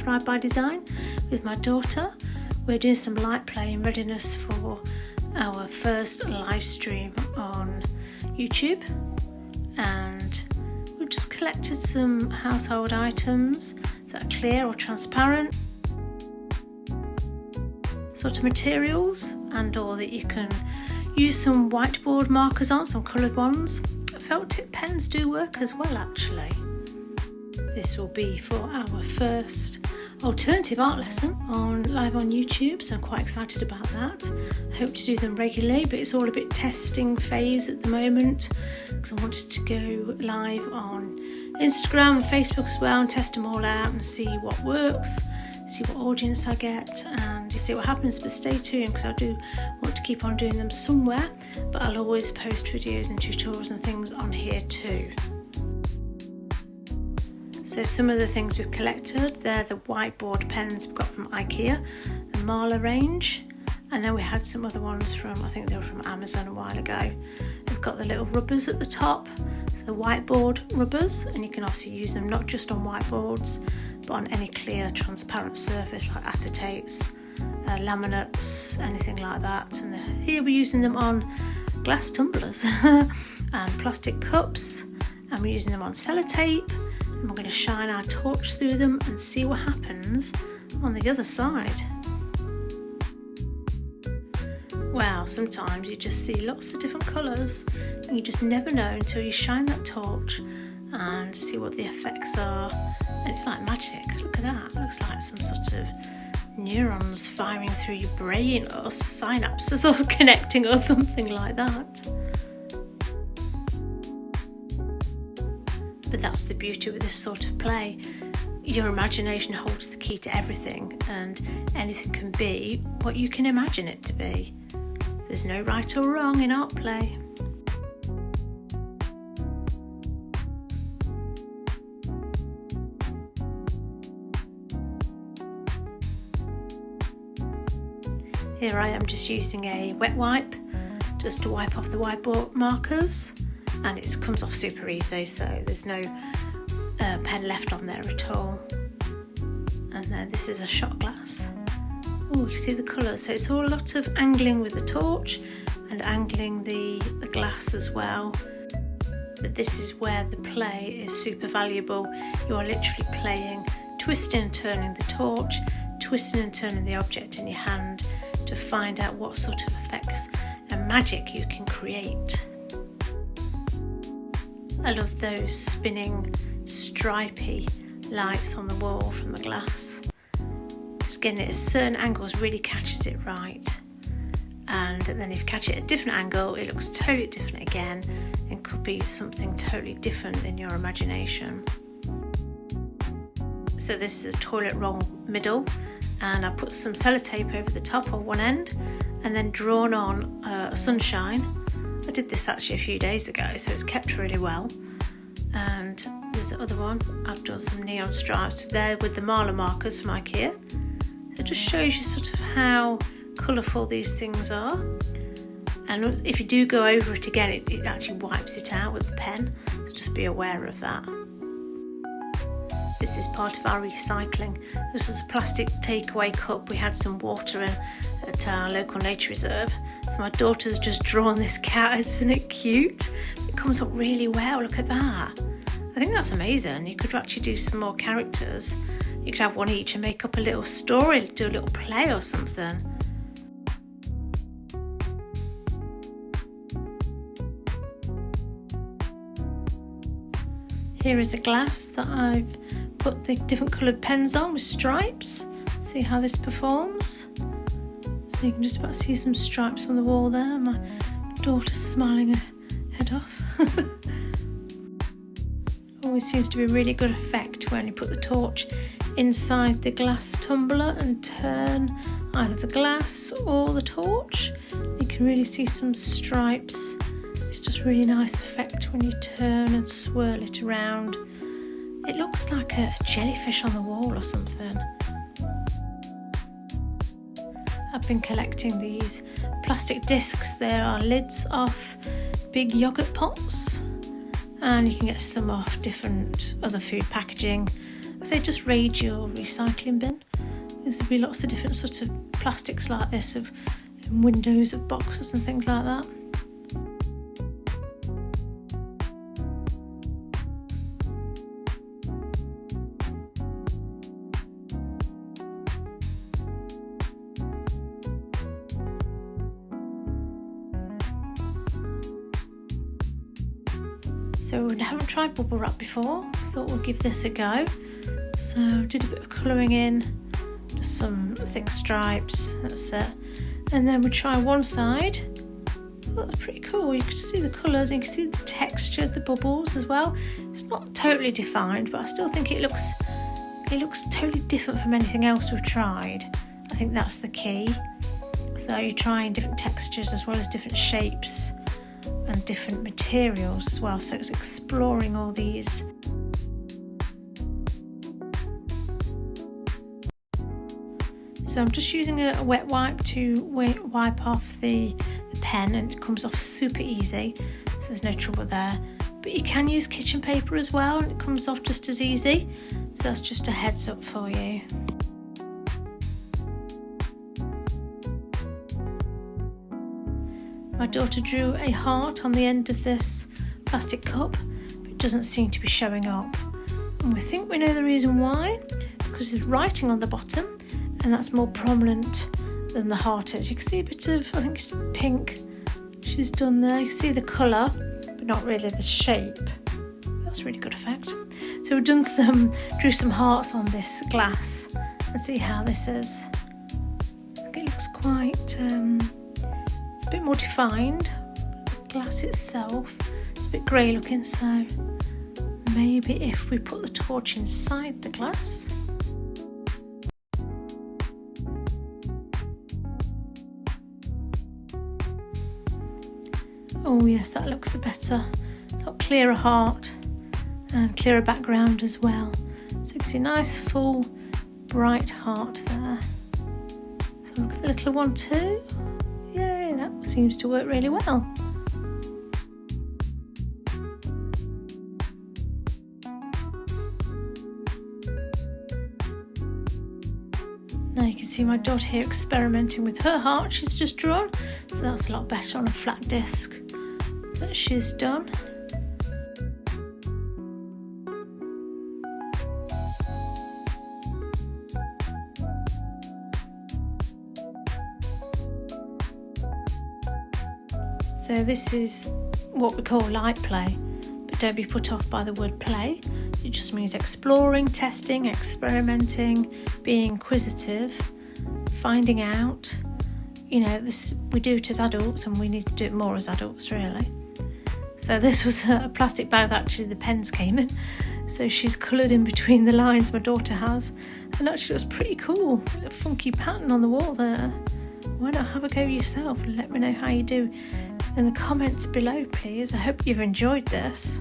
Thrive by Design with my daughter. We're doing some light play in readiness for our first live stream on YouTube, and we've just collected some household items that are clear or transparent, sort of materials, and or that you can use some whiteboard markers on, some coloured ones. Felt tip pens do work as well actually. This will be for our first alternative art lesson live on YouTube, so I'm quite excited about that. I hope to do them regularly, but it's all a bit testing phase at the moment because I wanted to go live on Instagram and Facebook as well and test them all out and see what works, see what audience I get, and see what happens. But stay tuned because I do want to keep on doing them somewhere, but I'll always post videos and tutorials and things on here too. So some of the things we've collected, they're the whiteboard pens we've got from IKEA, the Marla range, and then we had some other ones from, I think they were from Amazon a while ago. They've got the little rubbers at the top, so the whiteboard rubbers, and you can obviously use them not just on whiteboards, but on any clear transparent surface like acetates, laminates, anything like that. And here we're using them on glass tumblers and plastic cups, and we're using them on sellotape. And we're going to shine our torch through them and see what happens on the other side. Wow, sometimes you just see lots of different colours and you just never know until you shine that torch and see what the effects are. And it's like magic. Look at that. It looks like some sort of neurons firing through your brain, or synapses or connecting or something like that. But that's the beauty with this sort of play. Your imagination holds the key to everything, and anything can be what you can imagine it to be. There's no right or wrong in art play. Here I am just using a wet wipe just to wipe off the whiteboard markers. And it comes off super easy, so there's no pen left on there at all. And then this is a shot glass. Oh, you see the colours, so it's all a lot of angling with the torch and angling the glass as well. But this is where the play is super valuable. You are literally playing, twisting and turning the torch, twisting and turning the object in your hand to find out what sort of effects and magic you can create. I love those spinning stripy lights on the wall from the glass. Just getting it at certain angles really catches it right. And then if you catch it at a different angle, it looks totally different again and could be something totally different in your imagination. So this is a toilet roll middle, and I put some sellotape over the top on one end and then drawn on a sunshine. I did this actually a few days ago, so it's kept really well. And there's the other one. I've done some neon stripes there with the Marla markers from IKEA. So it just shows you sort of how colourful these things are. And if you do go over it again, it actually wipes it out with the pen. So just be aware of that. This is part of our recycling. This is a plastic takeaway cup. We had some water in at our local nature reserve. So my daughter's just drawn this cat. Isn't it cute? It comes up really well. Look at that. I think that's amazing. You could actually do some more characters. You could have one each and make up a little story, do a little play or something. Here is a glass that I've put the different coloured pens on with stripes. See how this performs. So you can just about see some stripes on the wall there. My daughter's smiling her head off. Always seems to be a really good effect when you put the torch inside the glass tumbler and turn either the glass or the torch. You can really see some stripes. It's just really nice effect when you turn and swirl it around. It looks like a jellyfish on the wall or something. I've been collecting these plastic discs. There are lids off big yogurt pots, and you can get some off different other food packaging. I say just raid your recycling bin. There'll be lots of different sort of plastics like this of windows of boxes and things like that. So we haven't tried bubble wrap before, thought we'll give this a go. So did a bit of colouring in, just some thick stripes, that's it. And then we try one side. Oh, that's pretty cool, you can see the colours, and you can see the texture of the bubbles as well. It's not totally defined, but I still think it looks totally different from anything else we've tried. I think that's the key. So you're trying different textures as well as different shapes and different materials as well, so it's exploring all these. So I'm just using a wet wipe to wipe off the pen, and it comes off super easy, so there's no trouble there. But you can use kitchen paper as well, and it comes off just as easy, so that's just a heads up for you. My daughter drew a heart on the end of this plastic cup, but it doesn't seem to be showing up. And we think we know the reason why, because there's writing on the bottom, and that's more prominent than the heart is. You can see a bit of, I think it's pink she's done there. You can see the colour, but not really the shape. That's really good effect. So we've done drew some hearts on this glass, and see how this is. I think it looks quite, it's a bit more defined. The glass itself, it's a bit grey looking, so maybe if we put the torch inside the glass. Oh yes, that looks a better, got clearer heart and clearer background as well. So you can see a nice full bright heart there. So look at the little one too. Yay, that seems to work really well. Now you can see my daughter here experimenting with her heart she's just drawn, so that's a lot better on a flat disc that she's done. So this is what we call light play, but don't be put off by the word play. It just means exploring, testing, experimenting, being inquisitive, finding out. You know, this we do it as adults, and we need to do it more as adults, really. So this was a plastic bag that actually the pens came in. So she's coloured in between the lines, my daughter has, and actually it was pretty cool. A funky pattern on the wall there. Why not have a go yourself and let me know how you do in the comments below, please. I hope you've enjoyed this.